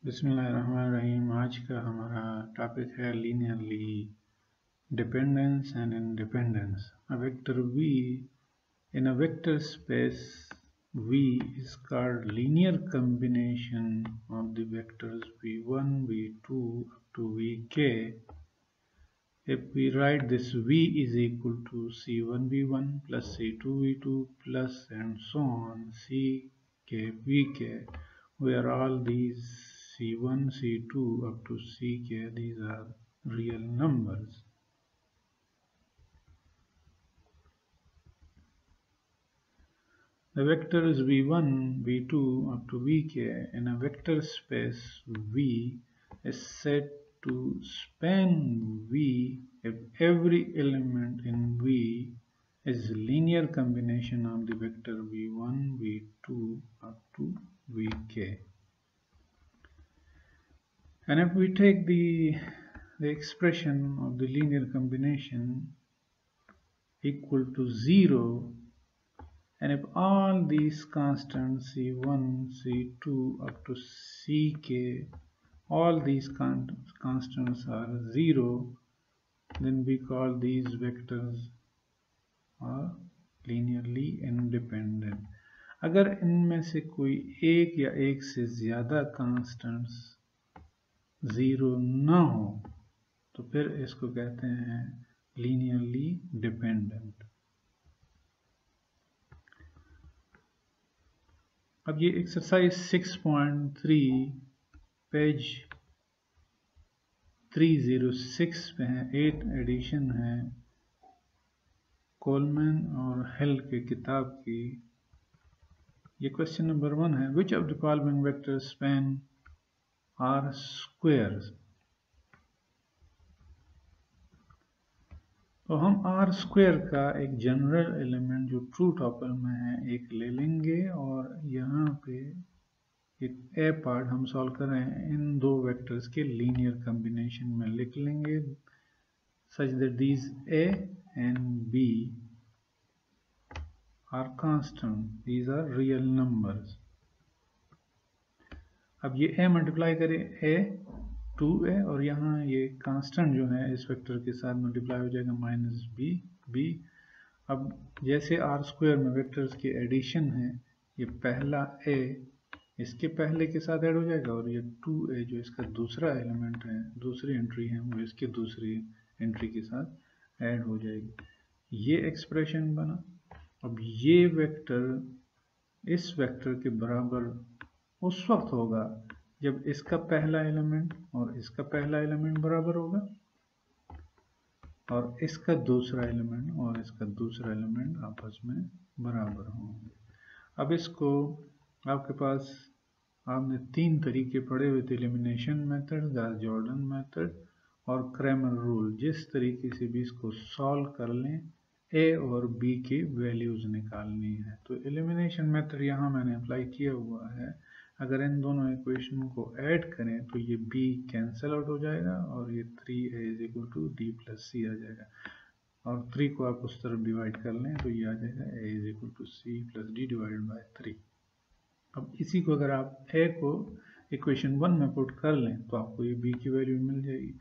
बिस्मिल्लाहिर्रहमानिर्रहीम। आज का हमारा टॉपिक है linearly dependence and independence. A vector V in a vector space V is called linear combination of the vectors V1, V2 up to Vk. If we write this V is equal to C1V1 plus C2V2 plus and so on Ck Vk, where all these C1, C2 up to Ck, these are real numbers. The vectors V1, V2 up to Vk in a vector space V is said to span V if every element in V is a linear combination of the vector V1, V2 up to Vk. And if we take the expression of the linear combination equal to 0, and if all these constants C1, C2 up to Ck, all these constants are 0, then we call these vectors are linearly independent. अगर इनमें से कोई एक या एक से ज़्यादा constants 0 ना हो तो फिर इसको कहते हैं लीनियरली डिपेंडेंट। अब ये एक्सरसाइज 6.3 पेज 306 पे है, 8 एडिशन है कोलमैन और हिल के किताब की। ये क्वेश्चन नंबर 1 है, which of the following vectors span R squares. तो हम आर स्क्वायर का एक जनरल एलिमेंट जो ट्रू टॉपल में है एक ले लेंगे और यहाँ पे एक ए पार्ट हम सॉल्व कर रहे हैं, इन दो वेक्टर्स के लीनियर कॉम्बिनेशन में लिख लेंगे such that these A and B are constant, these are real numbers. अब ये ए मल्टीप्लाई करें ए 2a और यहाँ ये कांस्टेंट जो है इस वेक्टर के साथ मल्टीप्लाई हो जाएगा माइनस बी। अब जैसे आर स्क्वायर में वेक्टर्स की एडिशन है, ये पहला a इसके पहले के साथ ऐड हो जाएगा और ये 2a जो इसका दूसरा एलिमेंट है, दूसरी एंट्री है, वो इसके दूसरी एंट्री के साथ ऐड हो जाएगी। ये एक्सप्रेशन बना। अब ये वेक्टर इस वेक्टर के बराबर उस वक्त होगा जब इसका पहला एलिमेंट और इसका पहला एलिमेंट बराबर होगा और इसका दूसरा एलिमेंट और इसका दूसरा एलिमेंट आपस में बराबर होंगे। अब इसको आपके पास आपने 3 तरीके पढ़े हुए थे, एलिमिनेशन मेथड, गॉस-जॉर्डन मेथड और क्रैमर रूल। जिस तरीके से भी इसको सॉल्व कर लें, ए और बी की वैल्यूज निकालनी है। तो एलिमिनेशन मेथड यहाँ मैंने अप्लाई किया हुआ है। अगर इन दोनों इक्वेशन को ऐड करें तो ये b कैंसिल आउट हो जाएगा और ये 3a is equal to d plus c आ जाएगा और 3 को आप उस तरफ डिवाइड कर लें तो ये आ जाएगा a is equal to c plus d divided by 3। अब इसी को अगर आप a को इक्वेशन 1 में पुट कर लें तो आपको ये b की वैल्यू मिल जाएगी।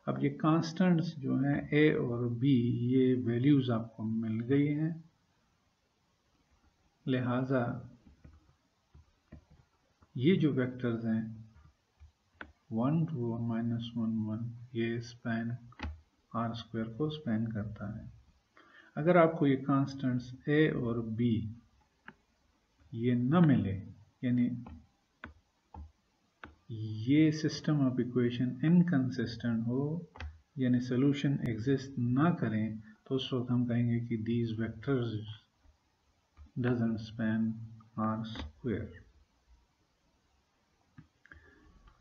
अब ये कांस्टेंट्स जो हैं a और b, ये वैल्यूज आपको मिल गई हैं, लिहाजा ये जो वेक्टर्स हैं 1 2 माइनस 1 1, ये स्पैन आर स्क्वायर को स्पैन करता है। अगर आपको ये कांस्टेंट्स a और b ये न मिले, यानी ये सिस्टम ऑफ इक्वेशन इनकंसिस्टेंट हो, यानी सोल्यूशन एग्जिस्ट ना करें, तो उस वक्त हम कहेंगे कि these vectors doesn't span R square.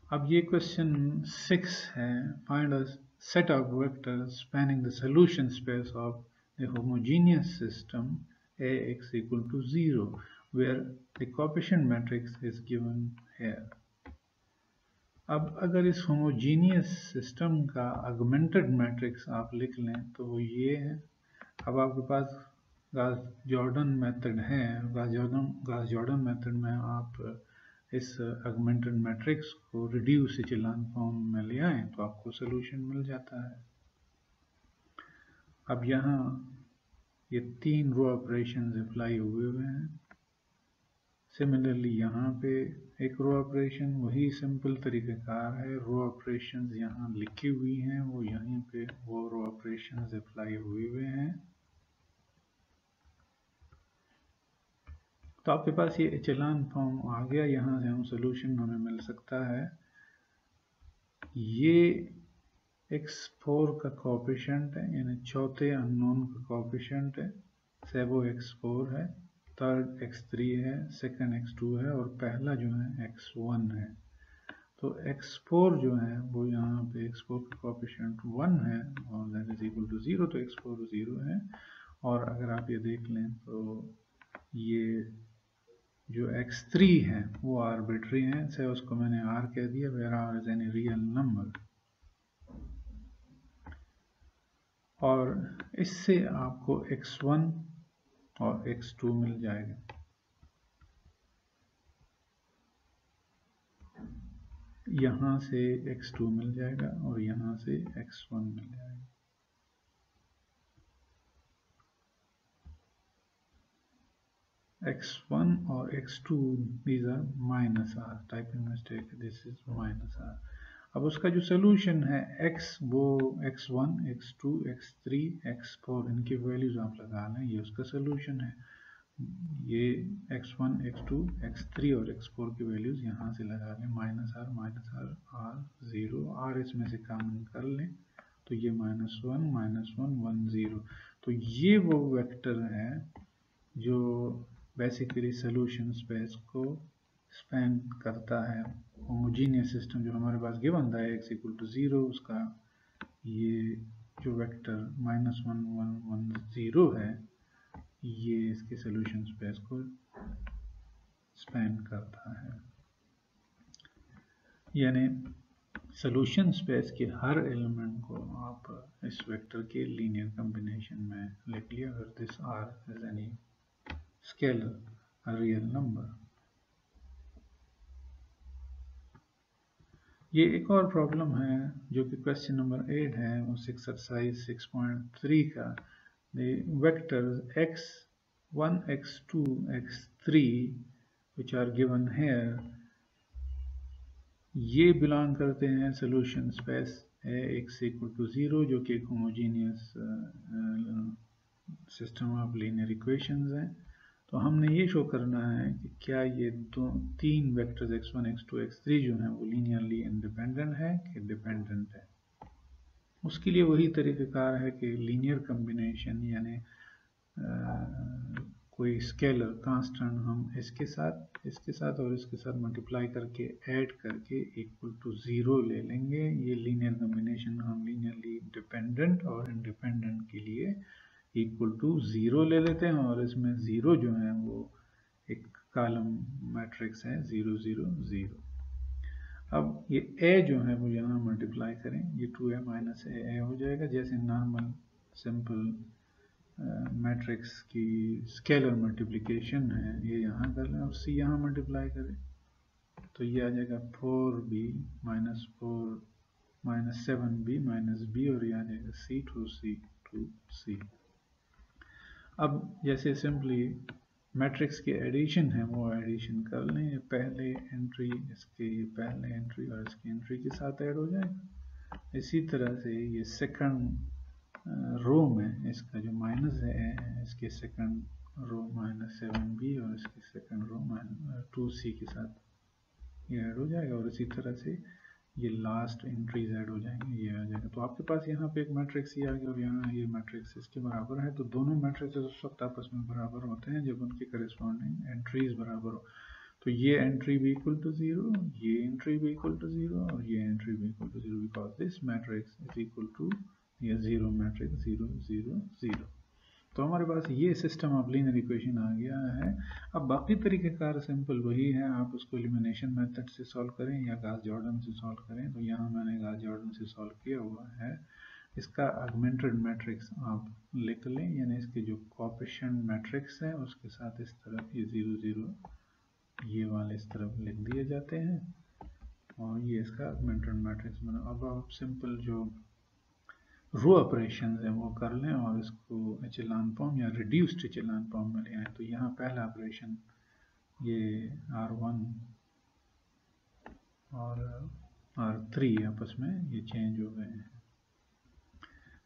अब ये क्वेश्चन 6 है, find a set of vectors spanning the solution space of the homogeneous system Ax equal to 0 where the coefficient matrix is given here। अब अगर इस होमोजेनियस सिस्टम का augmented matrix आप लिख लें तो वो ये है। अब आपके पास गॉस-जॉर्डन मेथड है, गॉस-जॉर्डन मेथड में आप इस ऑगमेंटेड मैट्रिक्स को रिड्यूस इचेलॉन फॉर्म में ले आए तो आपको सोल्यूशन मिल जाता है। अब यहाँ ये 3 रो ऑपरेशंस अप्लाई हुए हैं। सिमिलरली यहाँ पे एक रो ऑपरेशन वही सिंपल तरीक़ेकार है, रो ऑपरेशंस यहाँ लिखी हुई हैं, वो यहीं पे वो रो ऑपरेशंस अप्लाई हुए हैं। तो आपके पास ये इचेलॉन फॉर्म आ गया, यहाँ से हम सोल्यूशन हमें मिल सकता है। ये x4 का कोएफिशिएंट है, यानी चौथे अननोन का कोएफिशिएंट है, सेवो x4 है, थर्ड x3 है, सेकंड x2 है और पहला जो है x1 है। तो x4 जो है वो यहाँ पे x4 का कोएफिशिएंट 1 है और दैट इज इक्वल टू 0, तो x4 0 है। और अगर आप ये देख लें तो ये जो x3 है वो आर्बिट्री है, से उसको मैंने r कह दिया, where r is any real number. और इससे आपको x1 और x2 मिल जाएगा। यहाँ से x2 मिल जाएगा और यहाँ से x1 मिल जाएगा। x1 और x2 these are minus r, typing mistake, this is minus r। अब उसका जो सोल्यूशन है x, वो x1, x2, x3, x4 इनकी वैल्यूज आप लगा लें, ये उसका सोल्यूशन है। ये x1, x2, x3 और x4 की वैल्यूज यहाँ से लगा लें, माइनस r, r 0, r इसमें से कॉमन कर लें तो ये -1, -1, 1, 0। तो ये वो वेक्टर है जो बेसिकली सोल्यूशन स्पेस को स्पैन करता है। होमोजीनियस सिस्टम जो हमारे पास गिवन था x इक्वल टू 0, उसका ये जो वेक्टर -1, 1, 1, 0 है, ये इसके सोल्यूशन स्पेस को स्पैन करता है। यानी सोल्यूशन स्पेस के हर एलिमेंट को आप इस वेक्टर के लीनियर कॉम्बिनेशन में लिख लिया, अगर this r is any scalar, a real number। ये एक और प्रॉब्लम है जो कि क्वेश्चन नंबर 8 है, उस एक्सरसाइज 6.3 का। the vectors x1, x2, x3 which are given here, ये बिलोंग करते हैं solution space x equal to 0, जो कि एक homogeneous system of linear equations हैं। तो हमने ये शो करना है कि क्या ये तीन वेक्टर्स x1, x2, x3 जो हैं वो लीनियरली इंडिपेंडेंट है कि डिपेंडेंट है। उसके लिए वही तरीक़ाकार है कि लीनियर कॉम्बिनेशन, यानी कोई स्केलर कांस्टेंट हम इसके साथ और इसके साथ मल्टीप्लाई करके ऐड करके इक्वल टू 0 ले लेंगे। ये लीनियर कॉम्बिनेशन हम लीनियरली डिपेंडेंट और इंडिपेंडेंट के लिए इक्वल टू 0 ले लेते हैं और इसमें 0 जो है वो एक कॉलम मैट्रिक्स है 0, 0, 0। अब ये a जो है वो यहाँ मल्टीप्लाई करें, ये 2a माइनस a हो जाएगा, जैसे नॉर्मल सिंपल मैट्रिक्स की स्केलर मल्टीप्लिकेशन है, ये यहाँ कर लें और c यहाँ मल्टीप्लाई करें तो ये आ जाएगा 4b minus 4 minus 7b minus b और ये आ जाएगा c टू c। अब जैसे सिंपली मैट्रिक्स के एडिशन है वो एडिशन कर लें, पहले एंट्री इसके पहले एंट्री और इसकी एंट्री के साथ ऐड हो जाएगा। इसी तरह से ये सेकंड रो में इसका जो माइनस है, इसके सेकंड रो माइनस 7b और इसकी सेकंड रो माइनस 2c के साथ ये ऐड हो जाएगा और इसी तरह से ये लास्ट एंट्रीज ऐड हो जाएंगे, ये आ जाएगा। तो आपके पास यहाँ पे एक मैट्रिक्स ये आ गया और यहाँ ये मैट्रिक्स इसके बराबर है। तो दोनों मैट्रिक्स उस वक्त आपस में बराबर होते हैं जब उनके करेस्पॉन्डिंग एंट्रीज बराबर हो। तो ये एंट्री भी इक्वल टू 0, ये एंट्री भी इक्वल टू 0 और ये एंट्री भी equal to 0, because this matrix is equal to ये 0 मैट्रिक्स 0, 0, 0। तो हमारे पास ये सिस्टम ऑफ लीनियर इक्वेशन आ गया है। अब बाकी तरीक़ेकार सिंपल वही है, आप उसको एलिमिनेशन मेथड से सॉल्व करें या गॉस जॉर्डन से सॉल्व करें। तो यहाँ मैंने गॉस जॉर्डन से सॉल्व किया हुआ है। इसका ऑगमेंटेड मैट्रिक्स आप लिख लें, यानी इसके जो कोएफिशिएंट मैट्रिक्स है उसके साथ इस तरफ ये 0, 0 ये वाले इस तरफ लिख दिए जाते हैं और ये इसका ऑगमेंटेड मैट्रिक्स बना। अब आप सिंपल जो रो ऑपरेशन है वो कर लें और इसको एचेलॉन फॉर्म या रिड्यूस्ड एचेलॉन फॉर्म में ले आए। तो यहाँ पहला ऑपरेशन ये R1 और R3 आपस में ये चेंज हो गए हैं।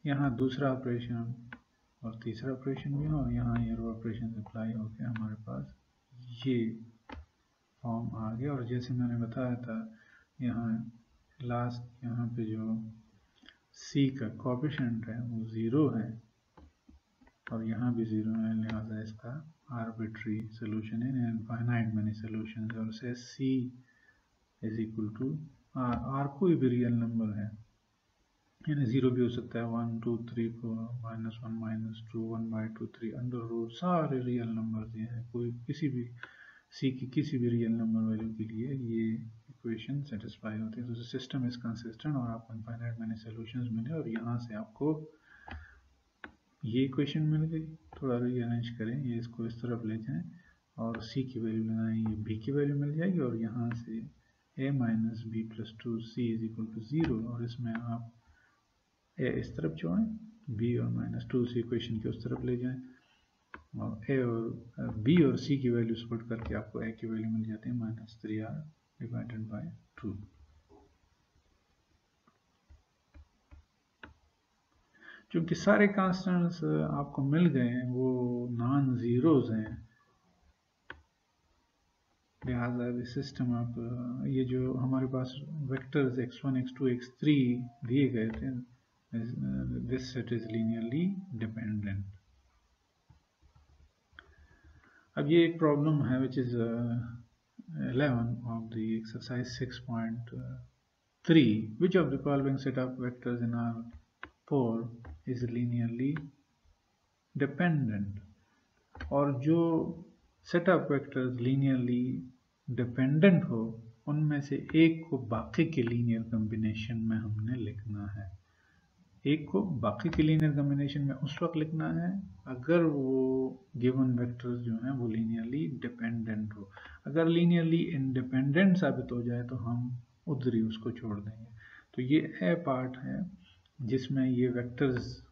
यहाँ दूसरा ऑपरेशन और तीसरा ऑपरेशन भी है और यहाँ ये रो ऑपरेशन अप्लाई होकर हमारे पास ये फॉर्म आ गया। और जैसे मैंने बताया था यहाँ लास्ट यहाँ पे जो C का कोएफिशिएंट है वो 0 है और यहाँ भी 0 है, लिहाजा इसका आर्बिट्री सोल्यूशन है इनफाइनाइट मैनी सॉल्यूशंस। और से C is equal to R कोई भी रियल नंबर है, यानी 0 भी हो सकता है, 1 2 3 4 -1 -2 1/2 3 अंडर रूट सारे रियल नंबर ये हैं। कोई किसी भी C की किसी भी रियल नंबर वैल्यू के लिए ये इक्वेशन सेटिस्फाई होती है। तो सिस्टम इज कंसिस्टेंट और आपको इनफाइनाइट मैनी सॉल्यूशंस मिले और यहाँ से आपको ये इक्वेशन मिल गई। थोड़ा रीअरेंज करें, ये इसको इस तरफ ले जाएं और C की वैल्यू लगाएं, ये B की वैल्यू मिल जाएगी और यहाँ से a minus b plus 2c is equal to 0 और इसमें आप a इस तरफ जोड़ें, b और -2c इक्वेशन के उस तरफ ले जाएं और a और b और c की वैल्यू पुट करके आपको a की वैल्यू मिल जाती है -3r डिवाइडेड बाय 2। क्योंकि सारे कांस्टेंट्स आपको मिल गए हैं वो नॉन जीरोज हैं, लिहाजा सिस्टम आप ये जो हमारे पास वेक्टर्स x1 x2 x3 दिए गए थे, this set is linearly dependent। अब ये एक प्रॉब्लम है which is 11 of the exercise 6.3 which of the following set of vectors in R4 is linearly dependent। और जो set of vectors linearly dependent हो उनमें से एक को बाकी के लीनियर कॉम्बिनेशन में हमने लिखना है। एक को बाकी के लीनियर कॉम्बिनेशन में उस वक्त लिखना है अगर वो गिवन वेक्टर्स जो हैं वो लीनियरली डिपेंडेंट हो। अगर लीनियरली इंडिपेंडेंट साबित हो जाए तो हम उधर ही उसको छोड़ देंगे। तो ये ए पार्ट है जिसमें ये वेक्टर्स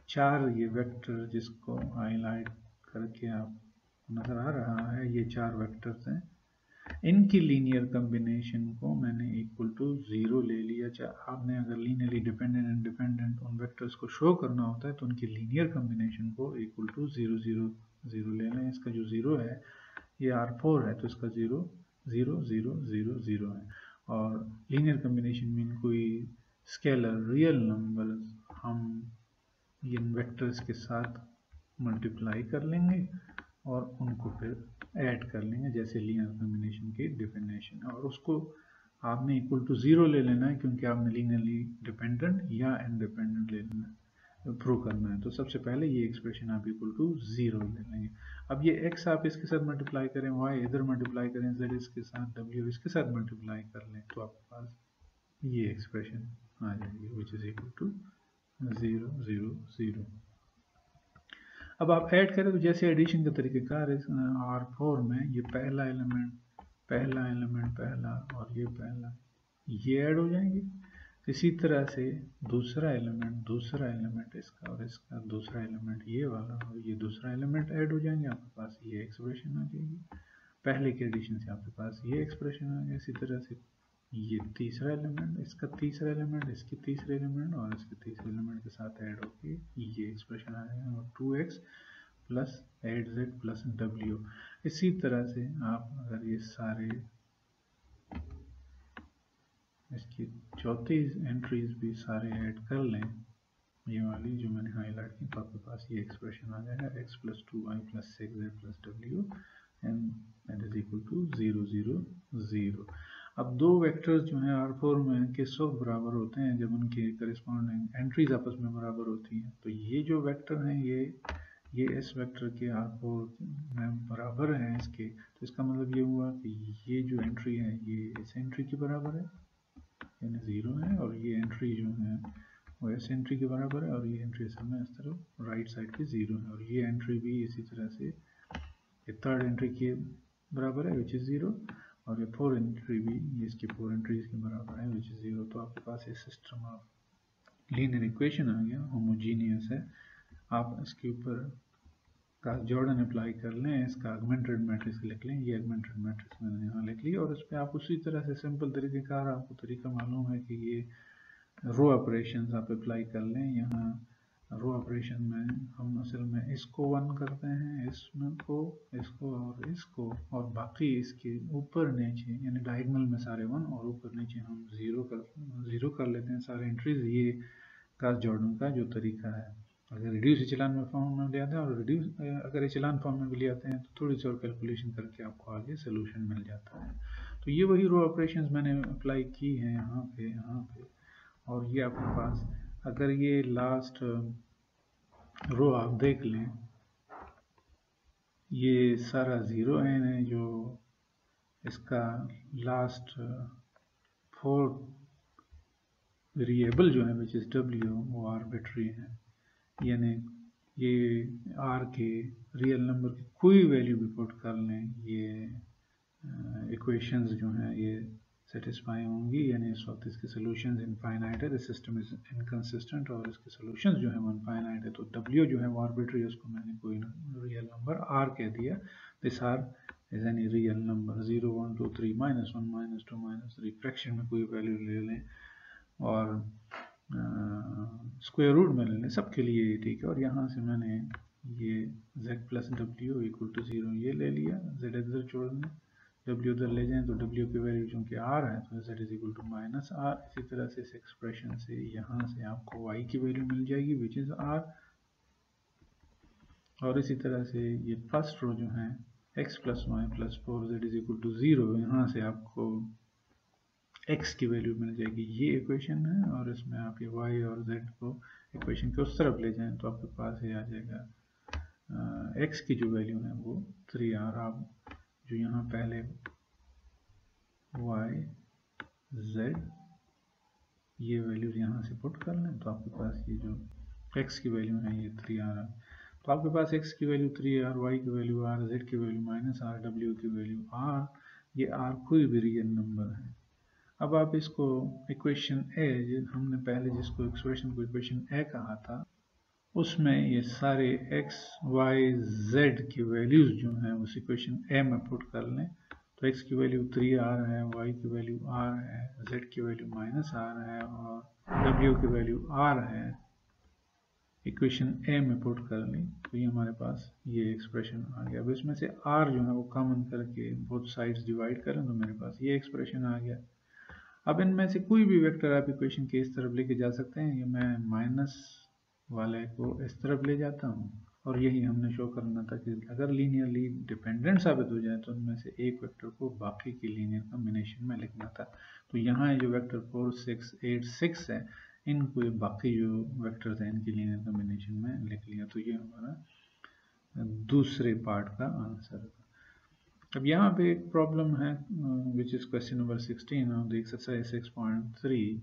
चार, ये वेक्टर जिसको हाईलाइट करके आप नजर आ रहा है, ये चार वेक्टर्स हैं, इनकी लीनियर कॉम्बिनेशन को मैंने इक्वल टू 0 ले लिया। आपने अगर लीनियरली डिपेंडेंट इंडिपेंडेंट उन वेक्टर्स को शो करना होता है तो उनकी लीनियर कॉम्बिनेशन को इक्वल टू 0 0 0 ले लें। इसका जो 0 है ये R4 है तो इसका 0 0 0 0 0 है। और लीनियर कॉम्बिनेशन मीन कोई स्केलर रियल नंबर्स हम इन वेक्टर्स के साथ मल्टीप्लाई कर लेंगे और उनको फिर ऐड कर लेंगे जैसे लीनियर कॉम्बिनेशन की डेफिनेशन है। और उसको आपने इक्वल टू 0 ले लेना है क्योंकि आपने लीनियरली डिपेंडेंट या इंडिपेंडेंट ले लेना है, प्रूव करना है। तो सबसे पहले ये एक्सप्रेशन आप इक्वल टू 0 ले लेंगे। अब ये x आप इसके साथ मल्टीप्लाई करें, y इधर मल्टीप्लाई करें, z इसके साथ, w इसके साथ मल्टीप्लाई कर लें तो आपके पास ये एक्सप्रेशन आ जाएगी विच इज इक्वल टू 0 0 0। अब आप ऐड करें तो जैसे एडिशन का तरीक़ेकार R4 में ये पहला एलिमेंट पहला और ये पहला ये ऐड हो जाएंगे। इसी तरह से दूसरा एलिमेंट इसका और इसका दूसरा एलिमेंट ये वाला और ये दूसरा एलिमेंट ऐड हो जाएंगे, आपके पास ये एक्सप्रेशन आ जाएगी। पहले के एडिशन से आपके पास ये एक्सप्रेशन आ गया। इसी तरह से ये तीसरा एलिमेंट, इसका तीसरा एलिमेंट, इसके तीसरे एलिमेंट और इसके तीसरे एलिमेंट के साथ ऐड होके ये एक्सप्रेशन आ जाएगा और 2x plus 8z plus w। इसी तरह से आप अगर ये सारे इसकी चौथी एंट्रीज भी सारे ऐड कर लें, ये वाली जो मैंने हाईलाइट की, तो आपके पास ये एक्सप्रेशन आ जाएगा x plus 2y plus 6z plus w and that is equal to 0 0 0। अब दो वेक्टर्स जो हैं R4 में किस वक्त बराबर होते हैं, जब उनकी करस्पॉन्डिंग एंट्रीज आपस में बराबर होती हैं। तो ये जो वेक्टर हैं ये इस वेक्टर के R4 में बराबर हैं इसके, तो इसका मतलब ये हुआ कि ये जो एंट्री है ये इस एंट्री के बराबर है यानी 0 है और ये एंट्री जो है वो इस एंट्री के बराबर है और ये एंट्री असल में इस तरफ राइट साइड पे 0 है और ये एंट्री भी इसी तरह से ये थर्ड एंट्री के बराबर है विच इज़ 0, और ये 4 एंट्री भी ये इसकी 4 एंट्रीज के बराबर है विच इज़ 0। तो आपके पास ये सिस्टम ऑफ लीनियर इक्वेशन आ गया, होमोजीनियस है। आप इसके ऊपर का जॉर्डन अप्लाई कर लें, इसका ऑगमेंटेड मैट्रिक्स लिख लें, ये ऑगमेंटेड मैट्रिक्स मैंने यहाँ लिख लिया, और इस पर आप उसी तरह से सिंपल तरीक़ेकार आपको तरीका मालूम है कि ये रो ऑपरेशंस आप अप्लाई कर लें। यहाँ रो ऑपरेशन में हम असल में इसको 1 करते हैं, इसमें को, इसको और इसको, और बाकी इसके ऊपर नीचे यानी डायगोनल में सारे 1 और ऊपर नीचे हम 0 कर लेते हैं सारे एंट्रीज। ये गॉस जॉर्डन का जो तरीका है। अगर रिड्यूस इचेलॉन में फॉर्म में ले आते हैं और अगर इचेलॉन फॉर्म में भी ले आते हैं तो थोड़ी सी और कैलकुलेशन करके आपको आगे सोल्यूशन मिल जाता है। तो ये वही रो ऑपरेशंस मैंने अप्लाई की हैं यहाँ पे, और ये आपके पास अगर ये लास्ट रो आप देख लें, ये सारा 0 है, जो इसका लास्ट 4 वेरिएबल जो है विच इज़ w, वो आर्बिट्री है, यानी ये r के रियल नंबर की कोई वैल्यू भी पुट कर लें, ये इक्वेशंस जो हैं ये सेटिस्फाई होंगी, यानी इस वक्त इसके सोल्यूशंस इनफाइनाइट है, द सिस्टम इज इनकंसिस्टेंट, और इसके सोल्यूशंस जो है वो इनफाइनाइट है। तो w जो है वो आर्बिट्री है, उसको मैंने कोई रियल नंबर r कह दिया। This r is any real number 0 1 2 3 -1 -2 -3, fraction में कोई वैल्यू ले लें और स्क्वायर रूट में ले लें, सबके लिए ठीक है। और यहाँ से मैंने ये z plus W equal to 0 ये ले लिया, z इधर छोड़ दें, w उधर ले जाएं तो w की वैल्यू चूँकि r है तो z is equal to minus r। इसी तरह से इस एक्सप्रेशन से यहाँ से आपको y की वैल्यू मिल जाएगी विच इज़ r, और इसी तरह से ये फर्स्ट रो जो है x plus Y plus 4 z is equal to 0, यहाँ से आपको x की वैल्यू मिल जाएगी, ये इक्वेशन है, और इसमें आप ये y और z को इक्वेशन के उस तरफ ले जाएं तो आपके पास ये आ जाएगा x की जो वैल्यू है वो 3r। आप जो यहाँ पहले y z ये वैल्यूज यहाँ से पुट कर लें तो आपके पास ये जो x की वैल्यू है ये 3r। तो आपके पास x की वैल्यू 3r, y की वैल्यू r, z की वैल्यू माइनस r, w की वैल्यू r, ये r कोई भी रियल नंबर है। अब आप इसको इक्वेशन ए, हमने पहले जिसको एक्सप्रेशन को इक्वेशन ए कहा था, उसमें ये सारे x, y, z की वैल्यूज जो हैं उस इक्वेशन ए में पुट कर लें। तो x की वैल्यू 3r है, y की वैल्यू r है, z की वैल्यू माइनस r है और w की वैल्यू r है, इक्वेशन ए में पुट कर ली तो ये हमारे पास ये एक्सप्रेशन आ गया। अब इसमें से r जो है वो कॉमन करके बोथ साइड्स डिवाइड करें तो मेरे पास ये एक्सप्रेशन आ गया। अब इनमें से कोई भी वेक्टर आप इक्वेशन के इस तरफ लेके जा सकते हैं, ये मैं माइनस वाले को इस तरफ ले जाता हूँ, और यही हमने शो करना था कि अगर लीनियरली डिपेंडेंट साबित हो जाए तो उनमें से एक वेक्टर को बाकी की लीनियर कॉम्बिनेशन में लिखना था। तो यहाँ जो वेक्टर 4 6 8 6 है, इनको बाकी जो वेक्टर्स हैं इनकी लीनियर कॉम्बिनेशन में लिख लिया। तो ये हमारा दूसरे पार्ट का आंसर है। अब यहाँ पे एक प्रॉब्लम है which is question number 16 of the exercise 6.3।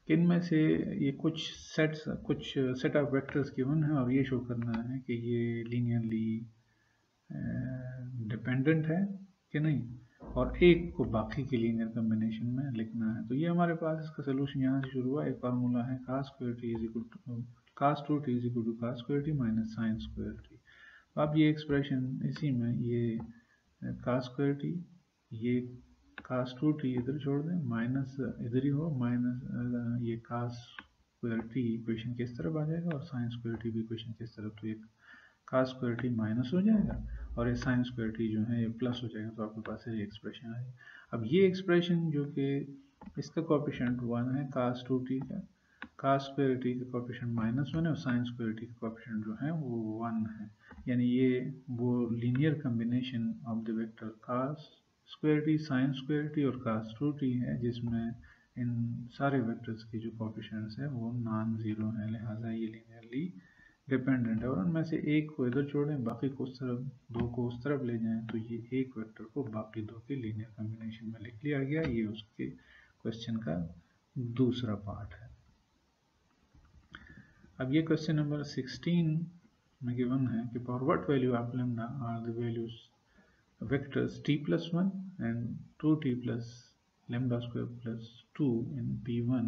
इनमें से ये कुछ सेट ऑफ वेक्टर्स गिवन है और ये शो करना है कि ये लीनियरली डिपेंडेंट है कि नहीं, और एक को बाकी की लीनियर कॉम्बिनेशन में लिखना है। तो ये हमारे पास इसका सोल्यूशन यहाँ से शुरू हुआ। एक फार्मूला है cos square T is equal to cos 2t is equal to cos square T minus sine square T. तो अब ये एक्सप्रेशन इसी में ये cos स्क्वायर टी, ये cos 2t इधर छोड़ दें, माइनस इधर ही हो, माइनस ये cos स्क्वायर टी इक्वेशन किस तरफ आ जाएगा और साइन स्क्वायर टी भी इक्वेशन किस तरफ, तो ये cos स्क्वायर टी माइनस हो जाएगा और ये साइन स्क्वायर टी जो है ये प्लस हो जाएगा। तो आपके पास ये एक्सप्रेशन आएगी। अब ये एक्सप्रेशन जो कि इसका कोएफिशिएंट 1 है cos 2t का, cos स्क्वायर टी का कोएफिशिएंट -1 है और साइन स्क्वायर टी का कोएफिशिएंट जो है वो 1 है, यानी ये वो linear combination of the vector cos square T, sign square T और cos 2t है जिसमें इन सारे वेक्टर्स की जो कोएफिशिएंट्स है वो नॉन जीरो है, लिहाजा ये लीनियरली डिपेंडेंट है। और उनमें से एक को इधर छोड़ें, बाकी को उस तरफ, दो को उस तरफ ले जाएं, तो ये एक वेक्टर को बाकी दो के लीनियर कॉम्बिनेशन में लिख लिया गया। ये उसके क्वेश्चन का दूसरा पार्ट है। अब ये क्वेश्चन नंबर 16 में गिवन है कि for what value of lambda are the values vectors t+1 and 2t plus lambda square plus 2 in P1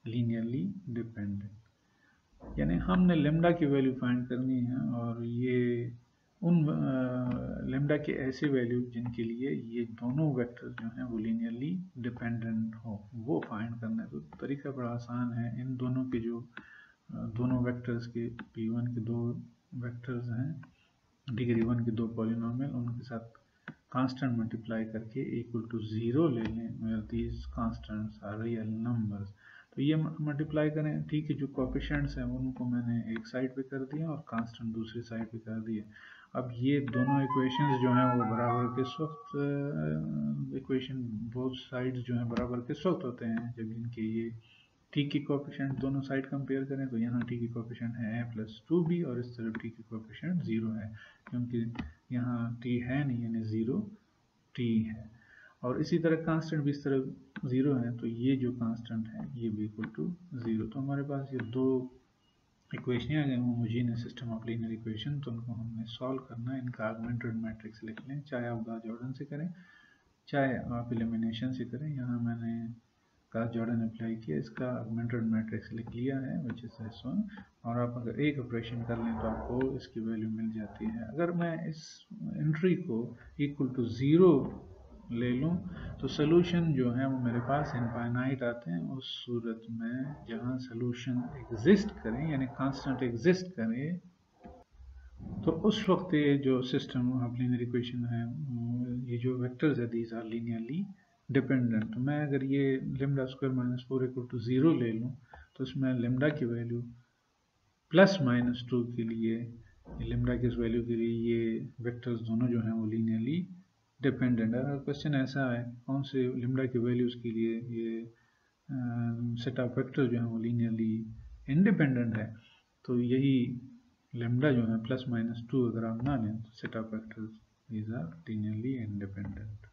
linearly dependent. यानी हमने लैम्डा की वैल्यू फाइंड करनी है और ये उन लैम्डा के ऐसे वैल्यू जिनके लिए ये दोनों वेक्टर्स जो हैं वो लीनियरली डिपेंडेंट हो, वो फाइंड करना है। तो तरीका बड़ा आसान है। इन दोनों के जो दोनों वेक्टर्स के P1 के दो वेक्टर्स हैं डिग्री 1 के दो पॉलिनोमियल, उनके साथ कांस्टेंट मल्टीप्लाई करके इक्वल टू 0 ले लें where these constants are real numbers. तो ये मल्टीप्लाई करें, ठीक है। जो कोएफिशिएंट्स हैं उनको मैंने एक साइड पे कर दिया और कांस्टेंट दूसरी साइड पे कर दिए। अब ये दोनों इक्वेशंस जो हैं वो बराबर किस वक्त इक्वेशन बोथ साइड्स जो हैं बराबर किस वक्त होते हैं, जब इनके ये t की कोएफिशिएंट दोनों साइड कंपेयर करें तो यहाँ t की कोएफिशिएंट है a+2b और इस तरफ t की कोएफिशिएंट 0 है, क्योंकि यहाँ t है नहीं यानी 0 t है। और इसी तरह कांस्टेंट भी इस तरफ 0 है, तो ये जो कांस्टेंट है ये भी इक्वल टू 0। तो हमारे पास ये दो इक्वेशन आ गए homogeneous system of linear equation. तो उनको हमने सॉल्व करना है। इनका ऑगमेंटेड मैट्रिक्स लिख लें, चाहे आप गॉस जॉर्डन से करें चाहे आप एलिमिनेशन से करें। यहाँ मैंने गॉस जॉर्डन अप्लाई किया, इसका ऑगमेंटेड मैट्रिक्स लिख लिया है विच इज S1। और आप अगर एक ऑपरेशन कर लें तो आपको इसकी वैल्यू मिल जाती है। अगर मैं इस एंट्री को इक्वल टू 0 ले लूँ तो सोल्यूशन जो है वो मेरे पास इनफाइनाइट आते हैं। उस सूरत में जहाँ सोल्यूशन एग्जिस्ट करें यानी कांस्टेंट एग्जिस्ट करें, तो उस वक्त ये जो सिस्टम ऑफ लीनियर इक्वेशन है, ये जो वेक्टर्स है दीज आर लीनियरली डिपेंडेंट। मैं अगर ये lambda square minus 4 equal to 0 ले लूँ तो इसमें लैम्डा की वैल्यू +-2 के लिए, लैम्डा की इस वैल्यू के लिए ये वेक्टर्स दोनों जो हैं वो लीनियरली डिपेंडेंट है। अगर क्वेश्चन ऐसा है कौन से लैम्डा की वैल्यूज़ के लिए ये सेट ऑफ वेक्टर जो है वो लीनियरली इंडिपेंडेंट है, तो यही लैम्डा जो है +-2 अगर आप ना लें तो set of vectors these are linearly independent.